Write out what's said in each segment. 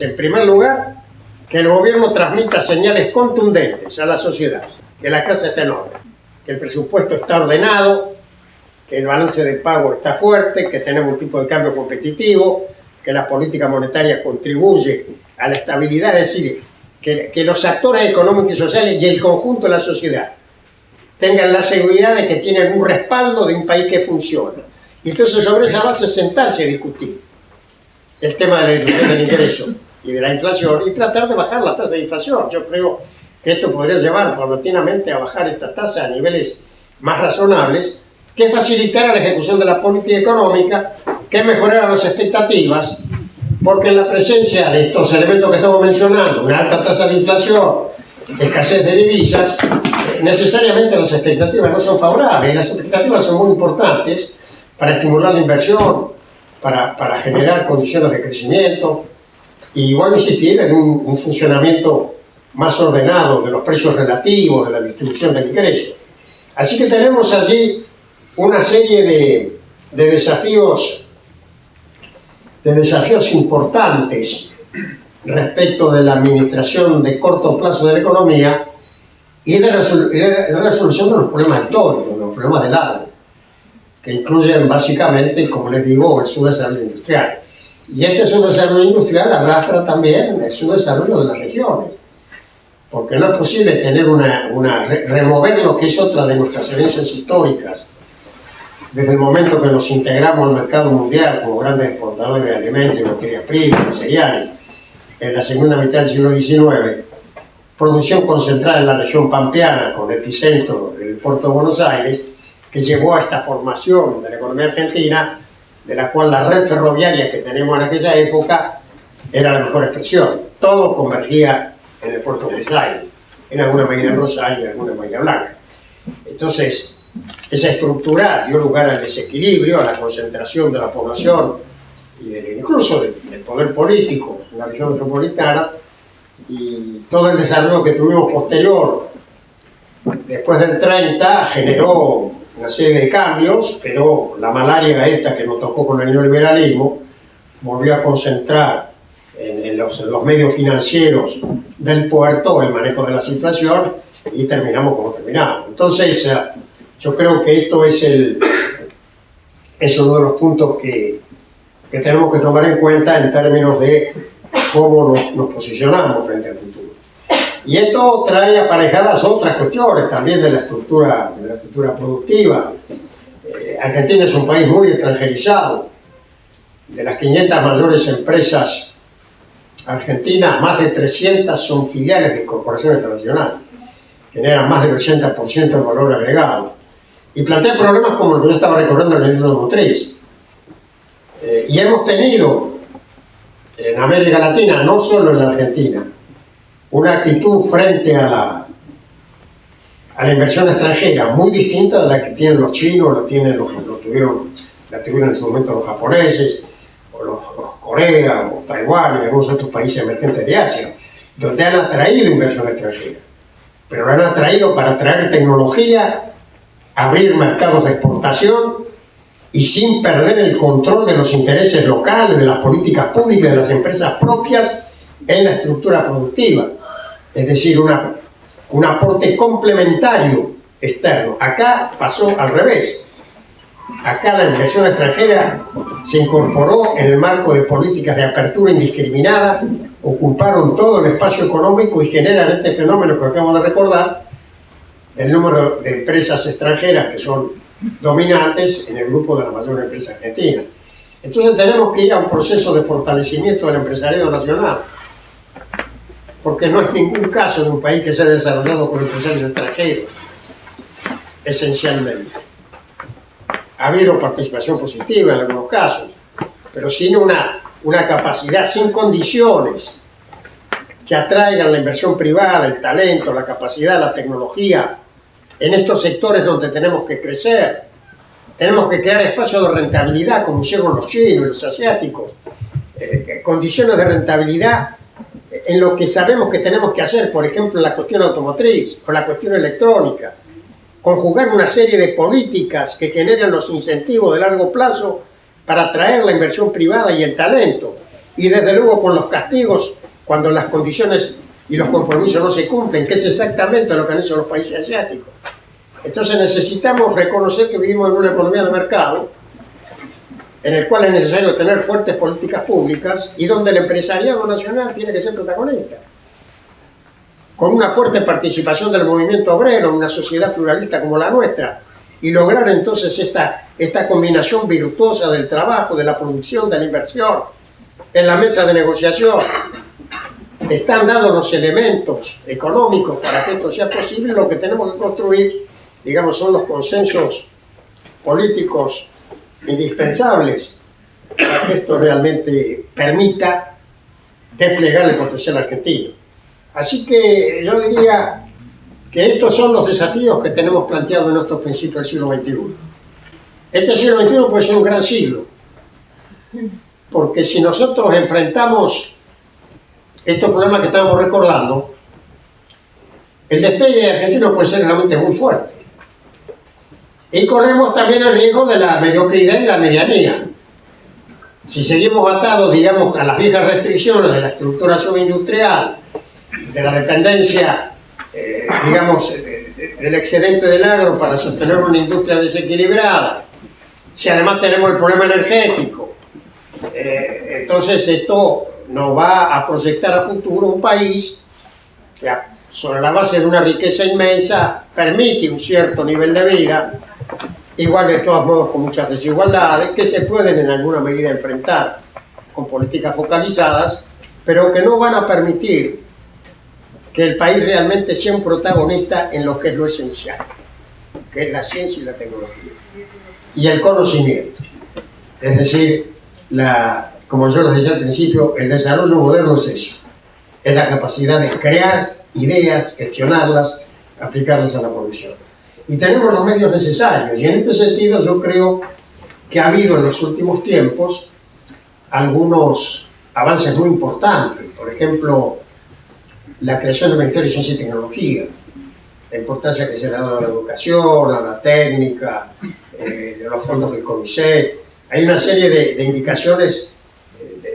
En primer lugar, que el gobierno transmita señales contundentes a la sociedad, que la casa está en orden, que el presupuesto está ordenado, que el balance de pago está fuerte, que tenemos un tipo de cambio competitivo, que la política monetaria contribuye a la estabilidad, es decir, que los actores económicos y sociales y el conjunto de la sociedad tengan la seguridad de que tienen un respaldo de un país que funciona. Y entonces sobre esa base sentarse a discutir el tema de la distribución del ingreso y de la inflación y tratar de bajar la tasa de inflación. Yo creo que esto podría llevar paulatinamente a bajar esta tasa a niveles más razonables, que facilitará la ejecución de la política económica, que mejorará las expectativas, porque en la presencia de estos elementos que estamos mencionando, una alta tasa de inflación, escasez de divisas, necesariamente las expectativas no son favorables. Las expectativas son muy importantes para estimular la inversión, para generar condiciones de crecimiento y, vuelvo a insistir, en un funcionamiento más ordenado de los precios relativos, de la distribución del ingreso. Así que tenemos allí una serie de desafíos importantes respecto de la administración de corto plazo de la economía y de resolución de los problemas históricos, de los problemas de largo, que incluyen básicamente, como les digo, el subdesarrollo industrial. Y este subdesarrollo industrial arrastra también el subdesarrollo de las regiones, porque no es posible tener remover lo que es otra de nuestras herencias históricas, desde el momento que nos integramos al mercado mundial como grandes exportadores de alimentos y materias primas, cereales, en la segunda mitad del siglo XIX, producción concentrada en la región pampeana, con epicentro del puerto de Buenos Aires, que llevó a esta formación de la economía argentina, de la cual la red ferroviaria que tenemos en aquella época era la mejor expresión. Todo convergía en el puerto de Buenos Aires, en alguna medida en Rosario y en alguna Bahía Blanca. Entonces, esa estructura dio lugar al desequilibrio, a la concentración de la población y incluso del poder político en la región metropolitana, y todo el desarrollo que tuvimos posterior, después del 30, generó una serie de cambios, pero la malaria esta que nos tocó con el neoliberalismo volvió a concentrar en los medios financieros del puerto el manejo de la situación y terminamos como terminamos. Entonces, yo creo que esto es uno de los puntos que tenemos que tomar en cuenta en términos de cómo nos posicionamos frente al futuro. Y esto trae aparejadas otras cuestiones también de la estructura productiva. Argentina es un país muy extranjerizado. De las 500 mayores empresas argentinas, más de 300 son filiales de corporaciones transnacionales, generan más del 80% del valor agregado. Y plantea problemas como el que yo estaba recordando en el industria automotriz. Y hemos tenido en América Latina, no solo en la Argentina, una actitud frente a la inversión extranjera muy distinta de la que tienen los chinos, la tuvieron en su momento los japoneses, o los Corea, o Taiwán y algunos otros países emergentes de Asia, donde han atraído inversión extranjera, pero lo han atraído para traer tecnología, abrir mercados de exportación y sin perder el control de los intereses locales, de las políticas públicas, de las empresas propias en la estructura productiva. Es decir, un aporte complementario externo. Acá pasó al revés. Acá la inversión extranjera se incorporó en el marco de políticas de apertura indiscriminada, ocuparon todo el espacio económico y generan este fenómeno que acabo de recordar, el número de empresas extranjeras que son dominantes en el grupo de la mayor empresa argentina. Entonces tenemos que ir a un proceso de fortalecimiento del empresariado nacional, porque no hay ningún caso de un país que se haya desarrollado con empresarios extranjeros, esencialmente. Ha habido participación positiva en algunos casos, pero sin una capacidad, sin condiciones que atraigan la inversión privada, el talento, la capacidad, la tecnología, en estos sectores donde tenemos que crecer. Tenemos que crear espacios de rentabilidad, como hicieron los chinos y los asiáticos, condiciones de rentabilidad en lo que sabemos que tenemos que hacer, por ejemplo, en la cuestión automotriz o la cuestión electrónica, conjugar una serie de políticas que generen los incentivos de largo plazo para atraer la inversión privada y el talento, y desde luego con los castigos cuando las condiciones y los compromisos no se cumplen, que es exactamente lo que han hecho los países asiáticos. Entonces necesitamos reconocer que vivimos en una economía de mercado, en el cual es necesario tener fuertes políticas públicas y donde el empresariado nacional tiene que ser protagonista, con una fuerte participación del movimiento obrero en una sociedad pluralista como la nuestra, y lograr entonces esta combinación virtuosa del trabajo, de la producción, de la inversión, en la mesa de negociación. Están dados los elementos económicos para que esto sea posible. Lo que tenemos que construir, digamos, son los consensos políticos indispensables para que esto realmente permita desplegar el potencial argentino. Así que yo diría que estos son los desafíos que tenemos planteados en nuestros principios del siglo XXI. Este siglo XXI puede ser un gran siglo, porque si nosotros enfrentamos estos problemas que estamos recordando, el despegue argentino puede ser realmente muy fuerte. Y corremos también el riesgo de la mediocridad y la medianía. Si seguimos atados, digamos, a las viejas restricciones de la estructuración industrial, de la dependencia, digamos, del excedente del agro para sostener una industria desequilibrada, si además tenemos el problema energético, entonces esto nos va a proyectar a futuro un país que sobre la base de una riqueza inmensa permite un cierto nivel de vida, igual de todos modos con muchas desigualdades que se pueden en alguna medida enfrentar con políticas focalizadas, pero que no van a permitir que el país realmente sea un protagonista en lo que es lo esencial, que es la ciencia y la tecnología y el conocimiento. Es decir, como yo les decía al principio, el desarrollo moderno es eso, es la capacidad de crear ideas, gestionarlas, aplicarlas a la producción. Y tenemos los medios necesarios, y en este sentido yo creo que ha habido en los últimos tiempos algunos avances muy importantes. Por ejemplo, la creación del Ministerio de Ciencia y Tecnología, la importancia que se le ha dado a la educación, a la técnica, los fondos del CONICET. Hay una serie de indicaciones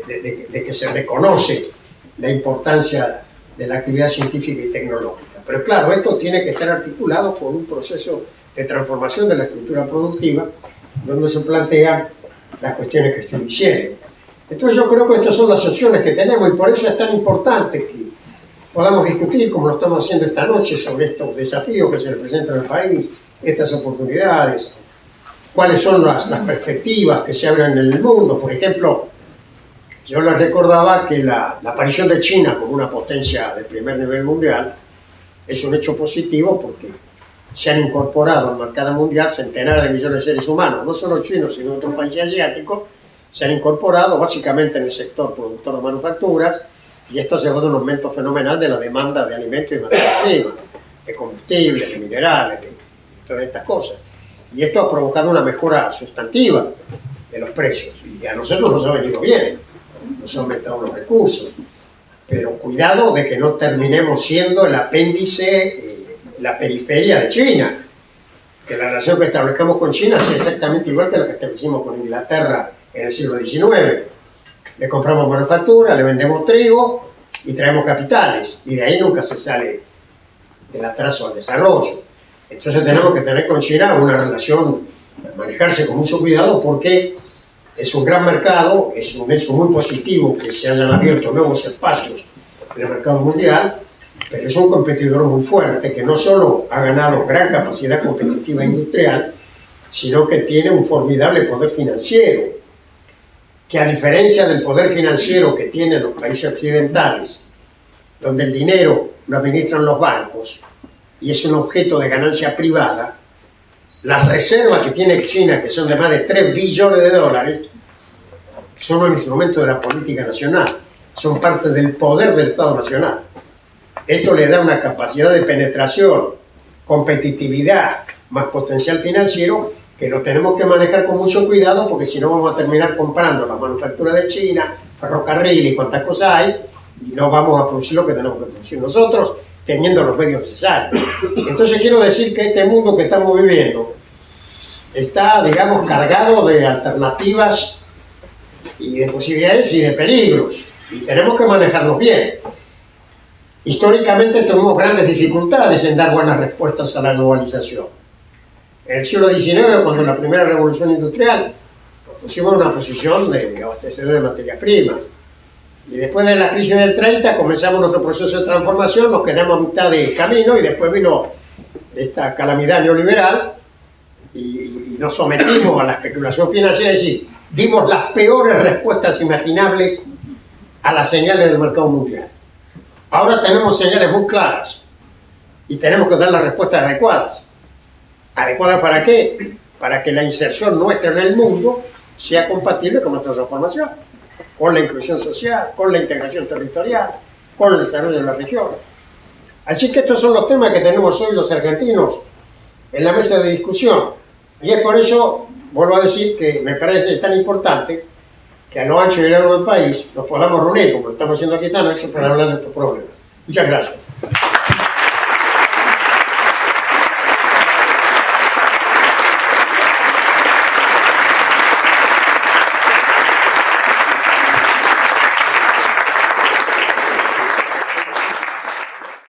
de que se reconoce la importancia de la actividad científica y tecnológica. Pero claro, esto tiene que estar articulado con un proceso de transformación de la estructura productiva, donde se plantean las cuestiones que estoy diciendo. Entonces yo creo que estas son las opciones que tenemos, y por eso es tan importante que podamos discutir, como lo estamos haciendo esta noche, sobre estos desafíos que se le presentan al país, estas oportunidades, cuáles son las perspectivas que se abren en el mundo. Por ejemplo, yo les recordaba que la aparición de China como una potencia de primer nivel mundial es un hecho positivo, porque se han incorporado al mercado mundial centenares de millones de seres humanos, no solo chinos, sino otros países asiáticos, se han incorporado básicamente en el sector productor de manufacturas, y esto ha llevado a un aumento fenomenal de la demanda de alimentos y materias primas, de combustibles, de minerales, de todas estas cosas. Y esto ha provocado una mejora sustantiva de los precios, y a nosotros nos ha venido bien, nos han aumentado los recursos. Pero cuidado de que no terminemos siendo el apéndice, la periferia de China, que la relación que establezcamos con China sea exactamente igual que la que establecimos con Inglaterra en el siglo XIX. Le compramos manufactura, le vendemos trigo y traemos capitales, y de ahí nunca se sale del atraso al desarrollo. Entonces tenemos que tener con China una relación, manejarse con mucho cuidado, porque es un gran mercado, es un hecho muy positivo que se hayan abierto nuevos espacios en el mercado mundial, pero es un competidor muy fuerte que no solo ha ganado gran capacidad competitiva industrial, sino que tiene un formidable poder financiero, que a diferencia del poder financiero que tienen los países occidentales, donde el dinero lo administran los bancos y es un objeto de ganancia privada, las reservas que tiene China, que son de más de 3 billones de dólares, son un instrumento de la política nacional, son parte del poder del Estado Nacional. Esto le da una capacidad de penetración, competitividad, más potencial financiero, que lo tenemos que manejar con mucho cuidado, porque si no vamos a terminar comprando la manufactura de China, ferrocarril y cuantas cosas hay, y no vamos a producir lo que tenemos que producir nosotros, teniendo los medios necesarios. Entonces quiero decir que este mundo que estamos viviendo está, digamos, cargado de alternativas y de posibilidades y de peligros, y tenemos que manejarlos bien. Históricamente tuvimos grandes dificultades en dar buenas respuestas a la globalización. En el siglo XIX, cuando la primera revolución industrial, nos pusimos en una posición de abastecedor de materias primas. Y después de la crisis del 30 comenzamos nuestro proceso de transformación, nos quedamos a mitad de camino y después vino esta calamidad neoliberal y nos sometimos a la especulación financiera, es decir, dimos las peores respuestas imaginables a las señales del mercado mundial. Ahora tenemos señales muy claras y tenemos que dar las respuestas adecuadas. ¿Adecuadas para qué? Para que la inserción nuestra en el mundo sea compatible con nuestra transformación, con la inclusión social, con la integración territorial, con el desarrollo de la región. Así que estos son los temas que tenemos hoy los argentinos en la mesa de discusión. Y es por eso, vuelvo a decir, que me parece tan importante que a lo ancho y largo del país nos podamos reunir, como lo estamos haciendo aquí esta noche, para hablar de estos problemas. Muchas gracias.